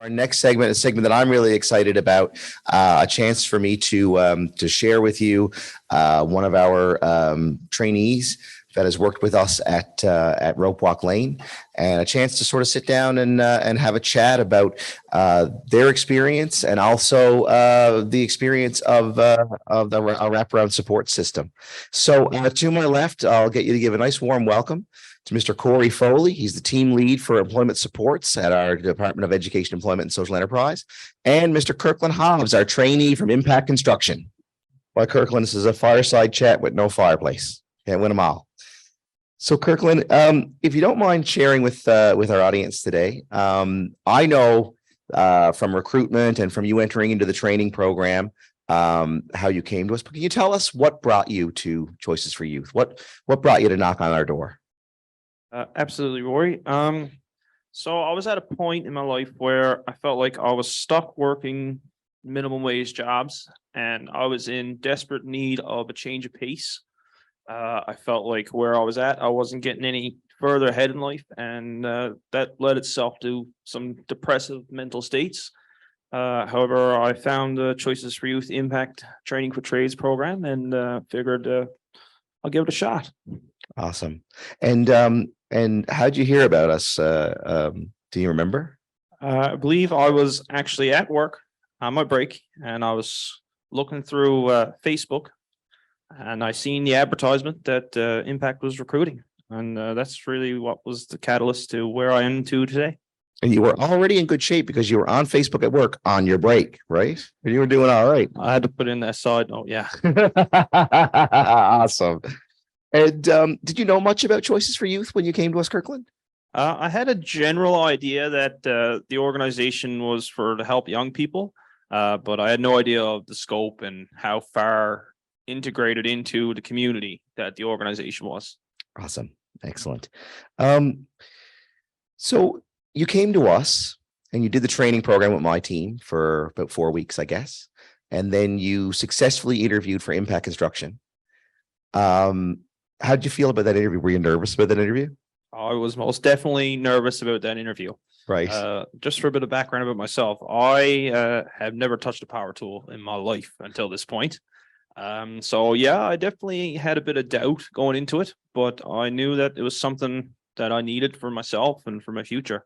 Our next segment is a segment that I'm really excited about, a chance for me to share with you one of our trainees that has worked with us at Rope Walk Lane, and a chance to sort of sit down and have a chat about their experience and also the experience of the wraparound support system. So to my left, I'll get you to give a nice warm welcome to Mr. Corey Foley. He's the team lead for employment supports at our Department of Education, Employment, and Social Enterprise. And Mr. Kirkland Hobbs, our trainee from Impact Construction. Why, Kirkland, this is a fireside chat with no fireplace. Can't win them all. So, Kirkland, if you don't mind sharing with our audience today, I know from recruitment and from you entering into the training program, how you came to us. But can you tell us what brought you to Choices for Youth? What brought you to knock on our door? Absolutely, Rory. So I was at a point in my life where I felt like I was stuck working minimum wage jobs, and I was in desperate need of a change of pace. I felt like where I was at, I wasn't getting any further ahead in life, and that led itself to some depressive mental states. However, I found the Choices for Youth Impact Training for Trades program, and figured I'll give it a shot. Awesome. And how'd you hear about us? Do you remember? I believe I was actually at work on my break, and I was looking through Facebook, and I seen the advertisement that Impact was recruiting, and that's really what was the catalyst to where I am to today. And you were already in good shape because you were on Facebook at work on your break, right? And you were doing all right. I had to put in that side note, yeah. Awesome. And did you know much about Choices for Youth when you came to us, Kirkland? I had a general idea that the organization was to help young people, but I had no idea of the scope and how far integrated into the community that the organization was. Awesome. Excellent. So you came to us and you did the training program with my team for about 4 weeks, I guess. And then you successfully interviewed for Impact Construction. How did you feel about that interview? Were you nervous about that interview? I was most definitely nervous about that interview. Right. Just for a bit of background about myself, I have never touched a power tool in my life until this point. So yeah, I definitely had a bit of doubt going into it, but I knew that it was something that I needed for myself and for my future.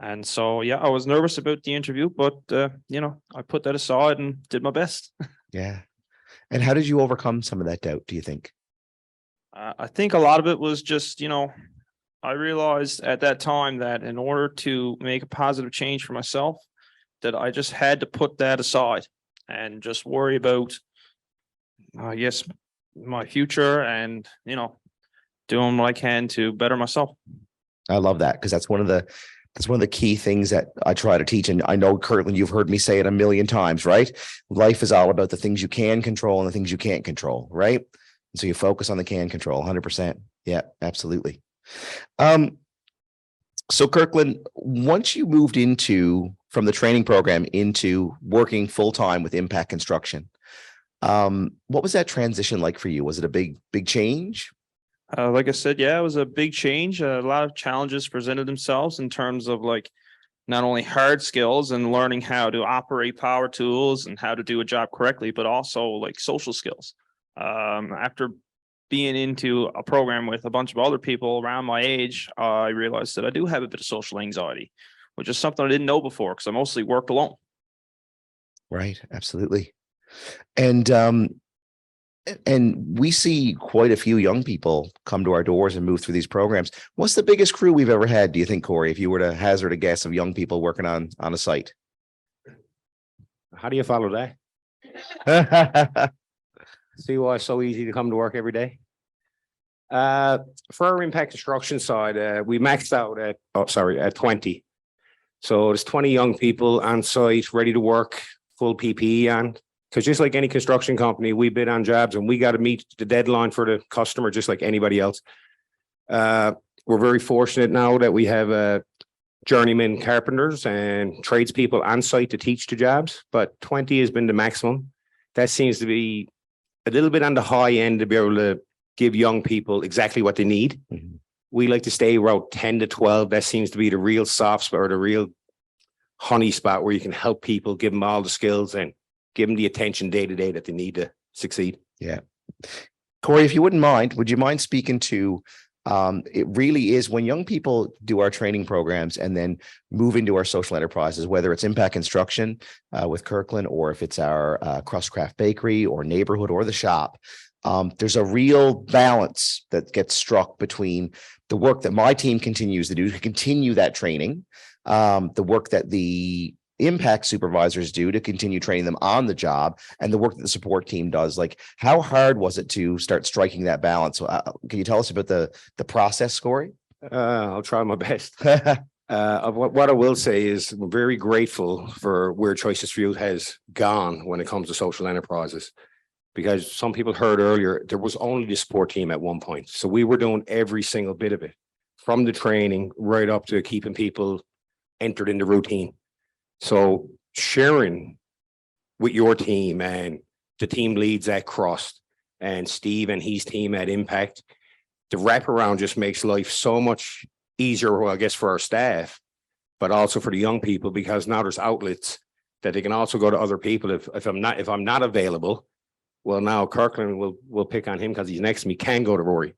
And so, yeah, I was nervous about the interview, but I put that aside and did my best. Yeah. And how did you overcome some of that doubt, do you think? I think a lot of it was just, I realized at that time that in order to make a positive change for myself, that I just had to put that aside and just worry about, my future and, doing what I can to better myself. I love that, because that's one of the key things that I try to teach. And I know, Kirkland, you've heard me say it a million times, right? Life is all about the things you can control and the things you can't control, right? And so you focus on the can control 100%. Yeah, absolutely. So Kirkland, once you moved from the training program into working full-time with Impact Construction, what was that transition like for you? Was it a big change? Like I said, yeah, it was a big change. A lot of challenges presented themselves in terms of not only hard skills and learning how to operate power tools and how to do a job correctly, but also social skills. After being into a program with a bunch of other people around my age, I realized that I do have a bit of social anxiety, which is something I didn't know before because I mostly worked alone. Right. Absolutely. And we see quite a few young people come to our doors and move through these programs. What's the biggest crew we've ever had, do you think, Corey, if you were to hazard a guess of young people working on a site? How do you follow that? See why it's so easy to come to work every day? For our Impact Construction side, we maxed out at 20. So there's 20 young people on site, ready to work, full PPE on. Because just like any construction company, we bid on jobs and we got to meet the deadline for the customer, just like anybody else. We're very fortunate now that we have journeyman carpenters and tradespeople on site to teach the jobs, but 20 has been the maximum. That seems to be a little bit on the high end to be able to give young people exactly what they need. Mm-hmm. We like to stay around 10 to 12. That seems to be the real soft spot or the real honey spot where you can help people, give them all the skills and give them the attention day to day that they need to succeed. Yeah. Corey, if you wouldn't mind, would you mind speaking to, it really is when young people do our training programs and then move into our social enterprises, whether it's Impact Construction with Kirkland, or if it's our Crustcraft Bakery or neighborhood or the shop, there's a real balance that gets struck between the work that my team continues to do to continue that training, the work that the impact supervisors do to continue training them on the job, and the work that the support team does. Like, how hard was it to start striking that balance? Can you tell us about the process, Corey? I'll try my best. What I will say is we're very grateful for where Choices for Youth has gone when it comes to social enterprises, because some people heard earlier, there was only the support team at one point. So we were doing every single bit of it, from the training right up to keeping people entered in the routine. So sharing with your team and the team leads at Crust and Steve and his team at Impact, the wraparound just makes life so much easier, well, I guess, for our staff, but also for the young people, because now there's outlets that they can also go to other people. If I'm not available, well, now Kirkland will pick on him because he's next to me, can go to Rory,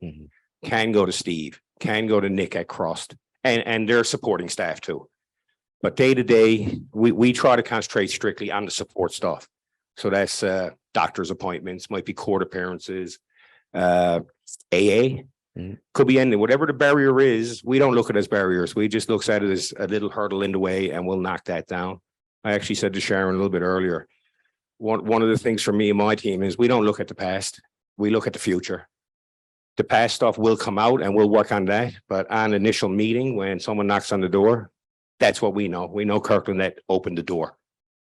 can go to Steve, can go to Nick at Crust, and their supporting staff too. But day to day, we try to concentrate strictly on the support stuff. So that's doctor's appointments, might be court appearances, AA, could be anything. Whatever the barrier is, we don't look at it as barriers. We just look at it as a little hurdle in the way, and we'll knock that down. I actually said to Sharon a little bit earlier, one of the things for me and my team is we don't look at the past, we look at the future. The past stuff will come out and we'll work on that. But on initial meeting, when someone knocks on the door, that's what we know. We know Kirkland that opened the door.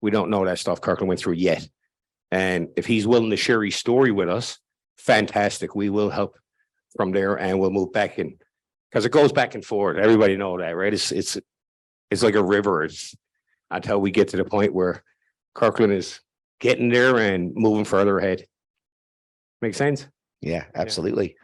We don't know that stuff Kirkland went through yet. And if he's willing to share his story with us, fantastic. We will help from there, and we'll move back in, because it goes back and forth. Everybody know that, right? It's like a river. It's until we get to the point where Kirkland is getting there and moving further ahead. Make sense? Yeah, absolutely.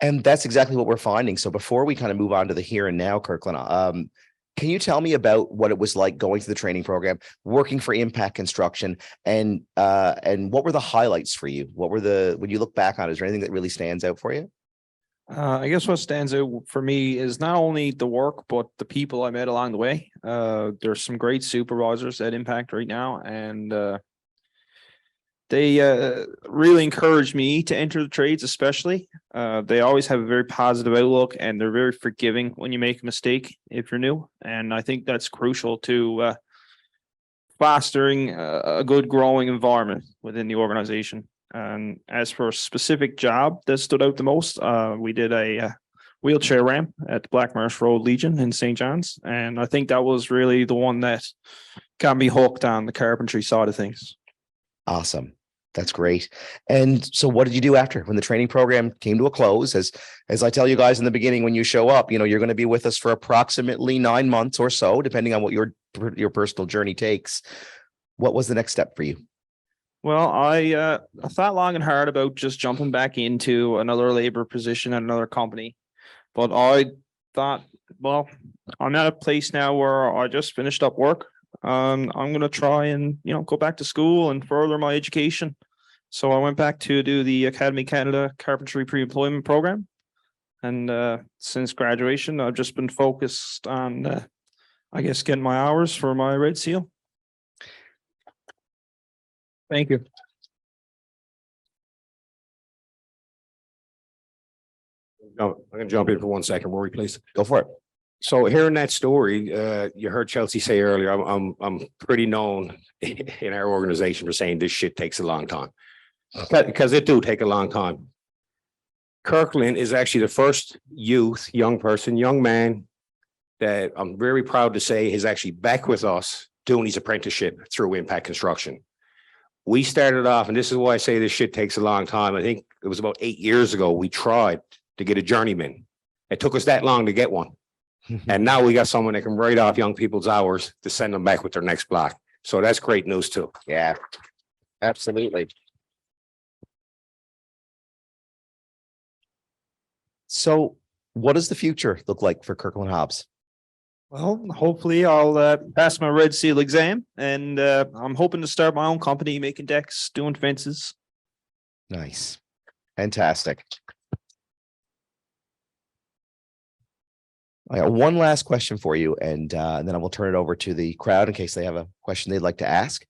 Yeah. And that's exactly what we're finding. So before we kind of move on to the here and now, Kirkland, can you tell me about what it was like going through the training program, working for Impact Construction, and what were the highlights for you? What were when you look back on it, is there anything that really stands out for you? I guess what stands out for me is not only the work, but the people I met along the way. There's some great supervisors at Impact right now, and they really encourage me to enter the trades, especially. They always have a very positive outlook, and they're very forgiving when you make a mistake if you're new. And I think that's crucial to fostering a good growing environment within the organization. And as for a specific job that stood out the most, we did a wheelchair ramp at the Black Marsh Road Legion in St. John's. And I think that was really the one that got me hooked on the carpentry side of things. Awesome. That's great. And so what did you do after, when the training program came to a close? As I tell you guys in the beginning, when you show up, you're going to be with us for approximately 9 months or so, depending on what your personal journey takes. What was the next step for you? Well, I thought long and hard about just jumping back into another labor position at another company. But I thought, well, I'm at a place now where I just finished up work. I'm going to try and, go back to school and further my education. So I went back to do the Academy Canada Carpentry Pre-Employment Program. And since graduation, I've just been focused on, getting my hours for my Red Seal. Thank you. I'm going to jump in for 1 second, Rory, please. Go for it. So hearing that story, you heard Chelsea say earlier, I'm pretty known in our organization for saying this shit takes a long time, because it do take a long time. Kirkland is actually the first young man that I'm very proud to say is actually back with us doing his apprenticeship through Impact Construction. We started off, and this is why I say this shit takes a long time. I think it was about 8 years ago, we tried to get a journeyman. It took us that long to get one. And now we got someone that can write off young people's hours to send them back with their next block. So that's great news too. Yeah, absolutely. So what does the future look like for Kirkland Hobbs? Well, hopefully I'll pass my Red Seal exam, and I'm hoping to start my own company making decks, doing fences. Nice. Fantastic. I got one last question for you, and then I will turn it over to the crowd in case they have a question they'd like to ask.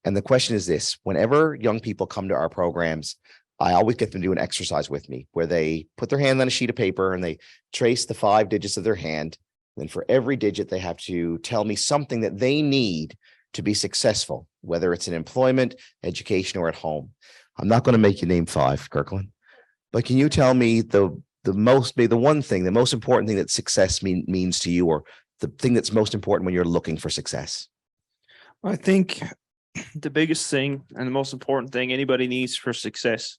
And the question is this: whenever young people come to our programs, I always get them to do an exercise with me where they put their hand on a sheet of paper and they trace the 5 digits of their hand. And for every digit, they have to tell me something that they need to be successful, whether it's in employment, education, or at home. I'm not going to make you name 5, Kirkland, but can you tell me the most important thing that success means to you, or the thing that's most important when you're looking for success? I think the biggest thing and the most important thing anybody needs for success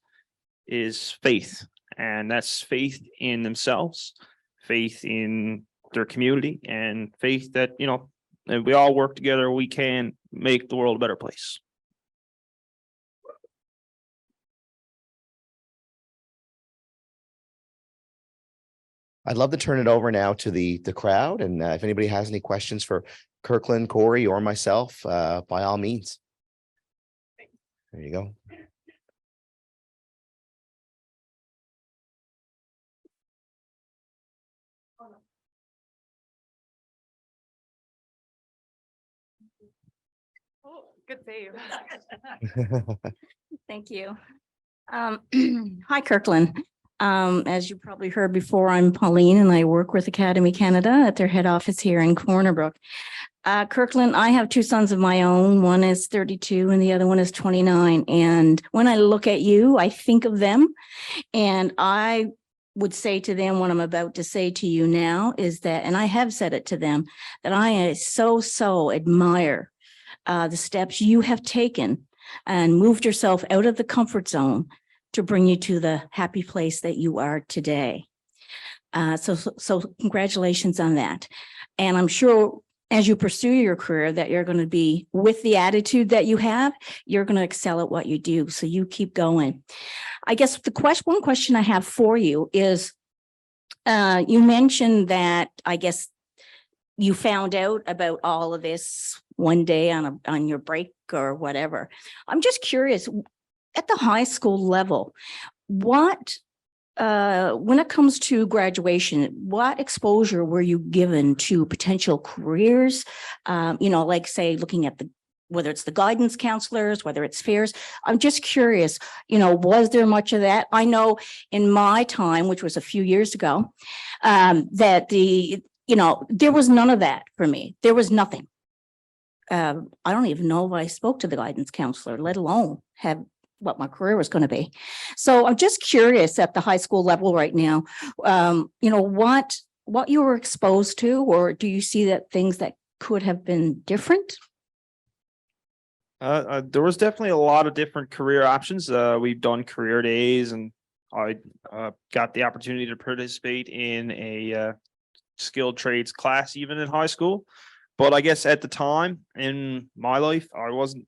is faith. And that's faith in themselves, faith in their community, and faith that, if we all work together, we can make the world a better place. I'd love to turn it over now to the crowd. And if anybody has any questions for Kirkland, Corey, or myself, by all means. There you go. Oh, good save. Thank you. Hi, Kirkland. As you probably heard before, I'm Pauline and I work with Academy Canada at their head office here in Corner Brook. Kirkland, I have 2 sons of my own. One is 32 and the other one is 29. And when I look at you, I think of them, and I would say to them what I'm about to say to you now is that, and I have said it to them, that I so admire the steps you have taken and moved yourself out of the comfort zone to bring you to the happy place that you are today. So congratulations on that. And I'm sure as you pursue your career that you're going to be, with the attitude that you have, you're going to excel at what you do. So you keep going. I guess one question I have for you is, you mentioned that, I guess, you found out about all of this one day on your break or whatever. I'm just curious, at the high school level, what, when it comes to graduation, what exposure were you given to potential careers? Like say, looking at whether it's the guidance counselors, whether it's fairs. I'm just curious, was there much of that? I know in my time, which was a few years ago, that there was none of that for me. There was nothing. I don't even know if I spoke to the guidance counselor, let alone have what my career was going to be. So I'm just curious at the high school level right now, what you were exposed to, or do you see that things that could have been different? There was definitely a lot of different career options. We've done career days, and I got the opportunity to participate in a skilled trades class even in high school. But I guess at the time in my life, I wasn't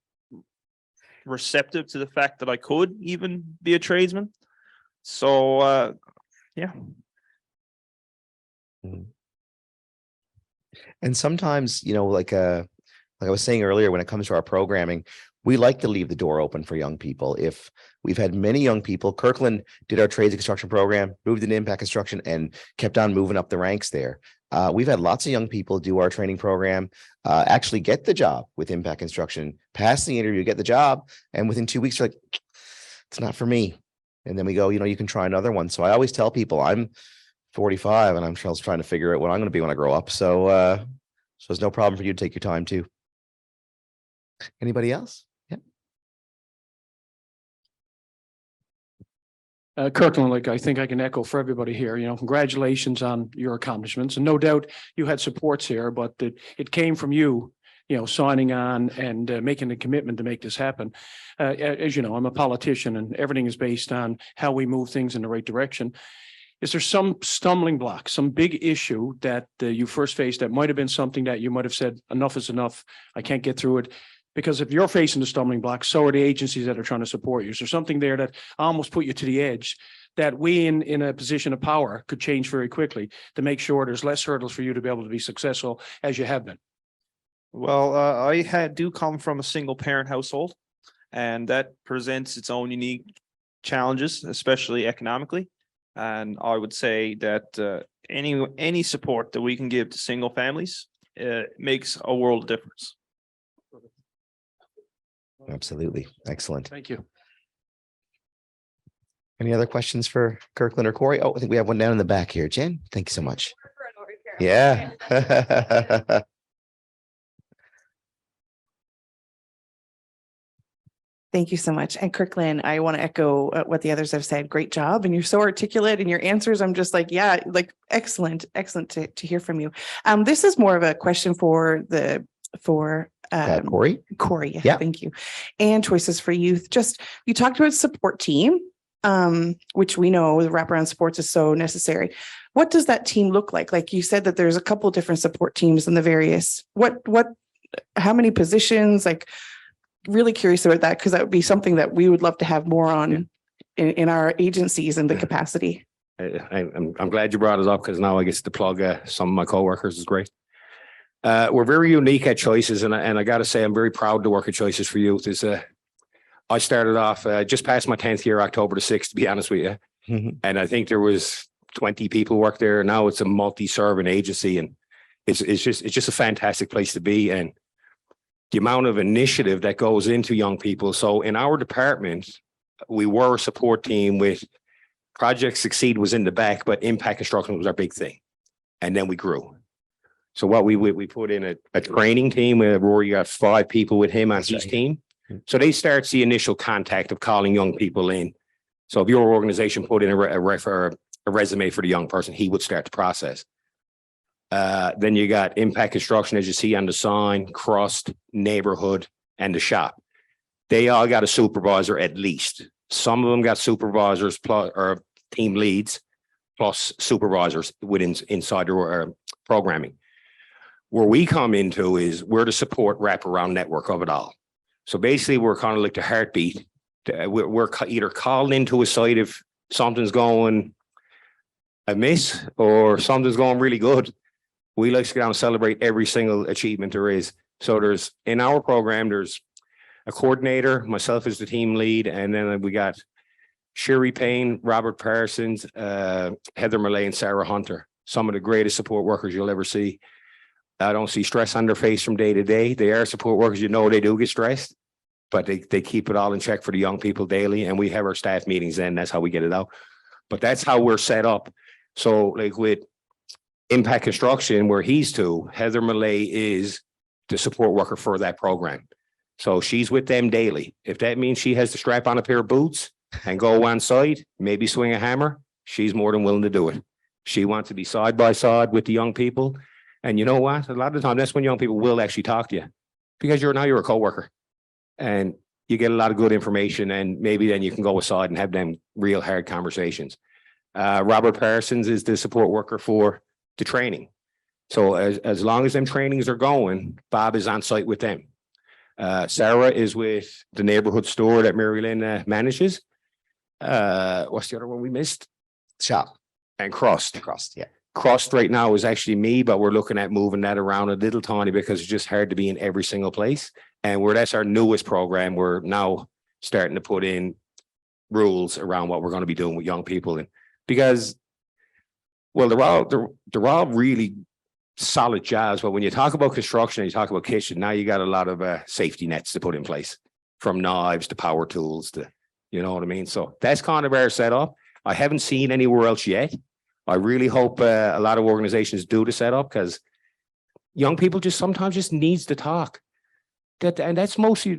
receptive to the fact that I could even be a tradesman. So, yeah. And sometimes, like I was saying earlier, when it comes to our programming, we like to leave the door open for young people. If we've had many young people, Kirkland did our trades and construction program, moved into impact construction, and kept on moving up the ranks there. We've had lots of young people do our training program, actually get the job with impact construction, pass the interview, get the job, and within 2 weeks, you're like, it's not for me. And then we go, you can try another one. So I always tell people I'm 45 and I'm still trying to figure out what I'm going to be when I grow up. So it's no problem for you to take your time too. Anybody else? Kirkland, I think I can echo for everybody here, congratulations on your accomplishments. And no doubt you had supports here, but it came from you, signing on and making a commitment to make this happen. As you know, I'm a politician and everything is based on how we move things in the right direction. Is there some stumbling block, some big issue that you first faced that might have been something that you might have said, enough is enough, I can't get through it? Because if you're facing the stumbling block, so are the agencies that are trying to support you. Is there something there that almost put you to the edge that we in a position of power could change very quickly to make sure there's less hurdles for you to be able to be successful as you have been? Well, do come from a single parent household, and that presents its own unique challenges, especially economically. And I would say that any support that we can give to single families makes a world of difference. Absolutely. Excellent. Thank you. Any other questions for Kirkland or Corey? Oh, I think we have one down in the back here. Jen, thank you so much. Yeah. Thank you so much. And Kirkland, I want to echo what the others have said. Great job. And you're so articulate in your answers. I'm just like, yeah, like excellent to hear from you. This is more of a question for Corey? Corey. Yeah. Thank you. And Choices for Youth. Just, you talked about support team, which we know the wraparound supports is so necessary. What does that team look like? Like you said that there's a couple different support teams in the various, how many positions? Like, really curious about that, because that would be something that we would love to have more on in our agencies and the capacity. I'm glad you brought it up, because now I get to plug some of my coworkers. Is great. We're very unique at Choices, and I got to say I'm very proud to work at Choices for Youth. I started off just past my 10th year, October the 6th, to be honest with you, and I think there was 20 people work there. Now it's a multi-serving agency, and it's just a fantastic place to be, and the amount of initiative that goes into young people. So in our department, we were a support team with Project Succeed was in the back, but Impact Construction was our big thing. And then we grew. So what we put in a training team where Rory got 5 people with him on his team. So they start the initial contact of calling young people in. So if your organization put in a resume for the young person, he would start the process. Then you got Impact Construction, as you see on the sign, Crust, Neighborhood, and the shop. They all got a supervisor at least. Some of them got supervisors plus or team leads plus supervisors inside their programming. Where we come into is we're the support wraparound network of it all. So basically, we're kind of like the heartbeat. We're either called into a site if something's going amiss or something's going really good. We like to go down and celebrate every single achievement there is. So in our program, there's a coordinator, myself as the team lead, and then we got Sherry Payne, Robert Parsons, Heather Millay, and Sarah Hunter. Some of the greatest support workers you'll ever see. I don't see stress on their face from day to day. They are support workers. You know, they do get stressed, but they keep it all in check for the young people daily. And we have our staff meetings then. That's how we get it out. But that's how we're set up. So like with Impact Construction, where he's to, Heather Millay is the support worker for that program. So she's with them daily. If that means she has to strap on a pair of boots and go on site, maybe swing a hammer, she's more than willing to do it. She wants to be side by side with the young people. And you know what? A lot of the time, that's when young people will actually talk to you, because you're a coworker and you get a lot of good information, and maybe then you can go aside and have them real hard conversations. Robert Parsons is the support worker for the training. So as long as them trainings are going, Bob is on site with them. Sarah is with the neighborhood store that Mary Lynn manages. What's the other one we missed? Shop. And Crust. Yeah. Crust right now is actually me, but we're looking at moving that around a little tiny because it's just hard to be in every single place. And that's our newest program. We're now starting to put in rules around what we're going to be doing with young people. And because, well, they're all really solid jobs, but when you talk about construction and you talk about kitchen, now you got a lot of safety nets to put in place, from knives to power tools to, you know what I mean? So that's kind of our setup. I haven't seen anywhere else yet. I really hope a lot of organizations do the setup, because young people sometimes just needs to talk. And that's mostly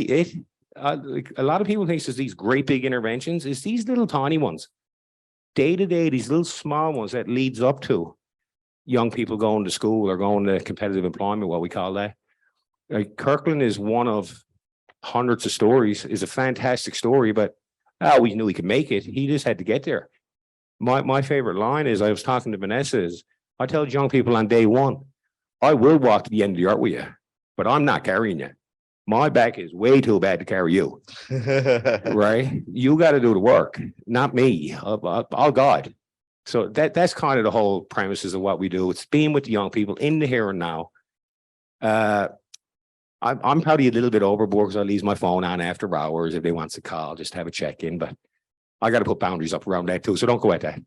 it. Like a lot of people think it's these great big interventions. It's these little tiny ones, day to day, these little small ones that leads up to young people going to school or going to competitive employment, what we call that. Like Kirkland is one of hundreds of stories, is a fantastic story, but I always knew he could make it. He just had to get there. My favorite line is, I was talking to Vanessa, is I tell young people on day one, I will walk to the end of the art with you, but I'm not carrying you. My back is way too bad to carry you, right? You got to do the work, not me. I'll God. So that's kind of the whole premises of what we do. It's being with the young people in the here and now. I'm probably a little bit overboard because I leave my phone on after hours if they want to call, just have a check-in, but I got to put boundaries up around that too. So don't go at that.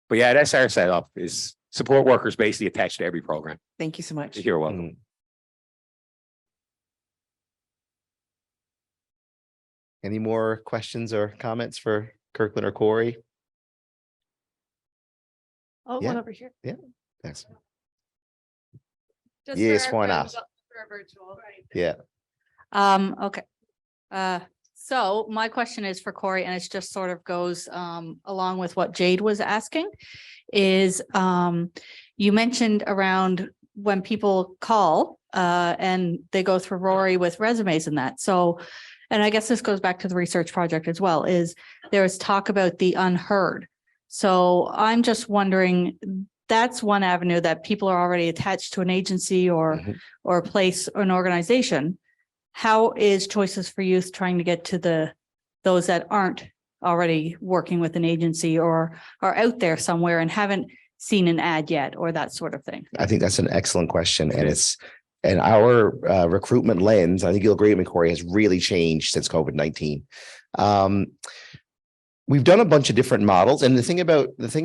But yeah, that's our setup, is support workers basically attached to every program. Thank you so much. You're welcome. Any more questions or comments for Kirkland or Corey? Oh, Yeah. one over here. Thanks. Just Yes, for our why not? friends for our virtual, right? Yeah. Okay. So my question is for Corey, and it's just sort of goes along with what Jade was asking, is you mentioned around when people call and they go through Rory with resumes and that. So, and I guess this goes back to the research project as well, is there is talk about the unheard. So I'm just wondering, that's one avenue that people are already attached to an agency or a place or an organization. How is Choices for Youth trying to get to those that aren't already working with an agency or are out there somewhere and haven't seen an ad yet, or that sort of thing? I think that's an excellent question. And our recruitment lens, I think you'll agree with me, Corey, has really changed since COVID-19. We've done a bunch of different models, and the thing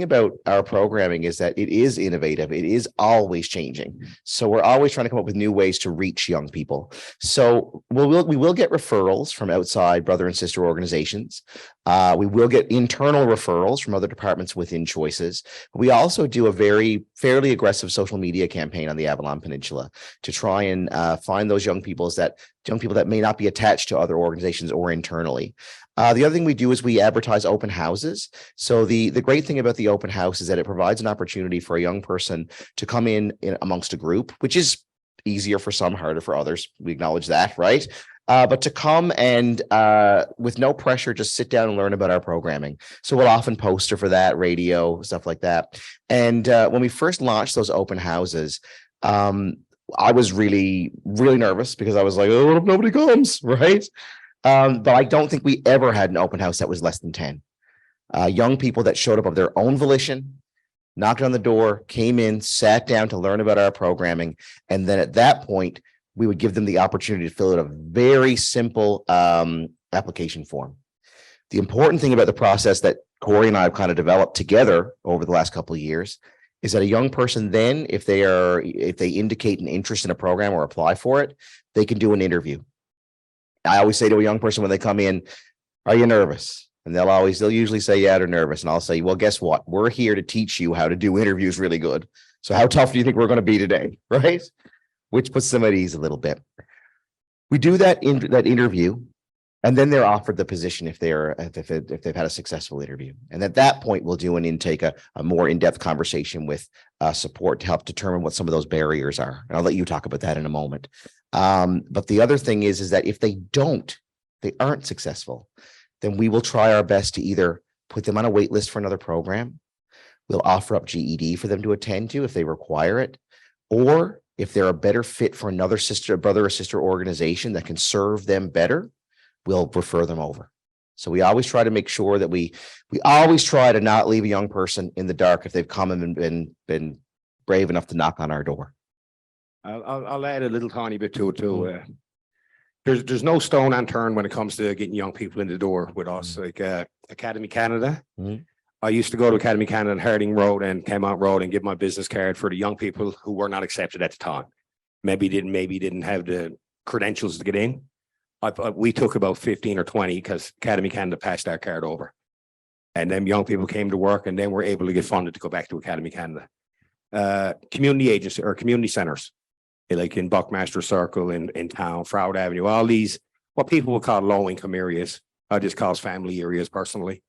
about our programming is that it is innovative. It is always changing. So we're always trying to come up with new ways to reach young people. So we will get referrals from outside brother and sister organizations. We will get internal referrals from other departments within Choices. We also do a fairly aggressive social media campaign on the Avalon Peninsula to try and find those young people that may not be attached to other organizations or internally. The other thing we do is we advertise open houses. So the great thing about the open house is that it provides an opportunity for a young person to come in amongst a group, which is easier for some, harder for others. We acknowledge that, right? But to come and with no pressure, just sit down and learn about our programming. So we'll often poster for that, radio, stuff like that. And when we first launched those open houses, I was really, really nervous because I was like, oh, what if nobody comes, right? But I don't think we ever had an open house that was less than 10. Young people that showed up of their own volition, knocked on the door, came in, sat down to learn about our programming. And then at that point, we would give them the opportunity to fill out a very simple application form. The important thing about the process that Corey and I have kind of developed together over the last couple of years is that a young person then, if they indicate an interest in a program or apply for it, they can do an interview. I always say to a young person when they come in, are you nervous? And they'll usually say, yeah, they're nervous. And I'll say, well, guess what? We're here to teach you how to do interviews really good. So how tough do you think we're going to be today? Right? Which puts them at ease a little bit. We do that interview, and then they're offered the position if they've had a successful interview. And at that point, we'll do an intake, a more in-depth conversation with support to help determine what some of those barriers are. And I'll let you talk about that in a moment. But the other thing is that if they aren't successful, then we will try our best to either put them on a wait list for another program. We'll offer up GED for them to attend to if they require it, or if they're a better fit for another brother or sister organization that can serve them better, we'll refer them over. So we always try to make sure that we always try to not leave a young person in the dark if they've come and been brave enough to knock on our door. I'll add a little tiny bit to it too. There's no stone unturned when it comes to getting young people in the door with us. Like Academy Canada, I used to go to Academy Canada on Harding Road and Kemont Road and give my business card for the young people who were not accepted at the time. Maybe didn't have the credentials to get in. We took about 15 or 20 because Academy Canada passed our card over, and then young people came to work, and then we're able to get funded to go back to Academy Canada. Community agency or community centers, like in Buckmaster Circle, in town, Froud Avenue, all these, what people would call low income areas. I just call family areas personally.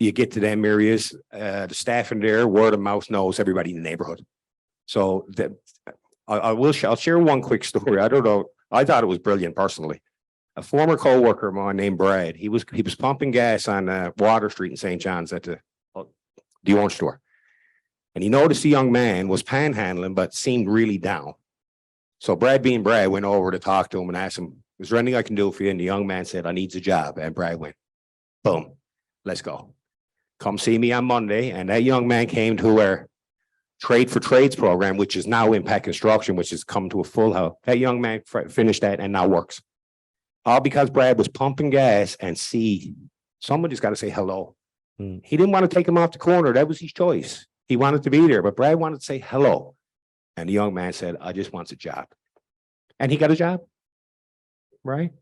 You get to them areas, the staff in there, word of mouth knows everybody in the neighborhood. So I'll share one quick story. I don't know. I thought it was brilliant personally. A former co-worker of mine named Brad, he was pumping gas on Water Street in St. John's at the orange store. And he noticed a young man was panhandling, but seemed really down. So Brad being Brad went over to talk to him and asked him, is there anything I can do for you? And the young man said, I need a job. And Brad went, boom, let's go. Come see me on Monday. And that young man came to our Trade for Trades program, which is now Impact Construction, which has come to a full house. That young man finished that and now works. All because Brad was pumping gas and someone just got to say hello. He didn't want to take him off the corner. That was his choice. He wanted to be there, but Brad wanted to say hello. And the young man said, I just want a job. And he got a job. Right?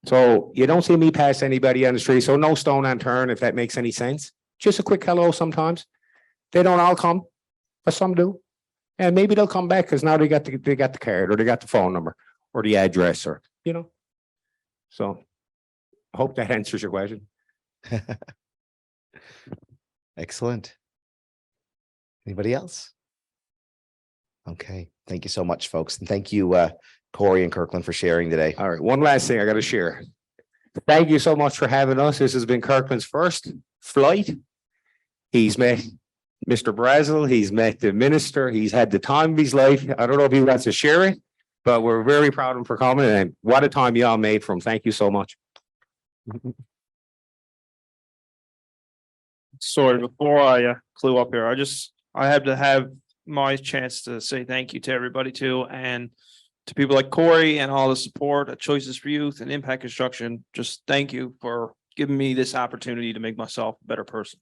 So you don't see me pass anybody on the street. So no stone unturned, if that makes any sense. Just a quick hello sometimes. They don't all come, but some do. And maybe they'll come back because now they got the card or they got the phone number or the address or, you know. So I hope that answers your question. Excellent. Anybody else? Okay. Thank you so much, folks. And thank you, Corey and Kirkland, for sharing today. All right. One last thing I got to share. Thank you so much for having us. This has been Kirkland's first flight. He's met Mr. Brazel. He's met the minister. He's had the time of his life. I don't know if he wants to share it, but we're very proud of him for coming. And what a time y'all made from. Thank you so much. Sorry, before I flew up here, I had to have my chance to say thank you to everybody too, and to people like Corey and all the support at Choices for Youth and Impact Construction. Just thank you for giving me this opportunity to make myself a better person.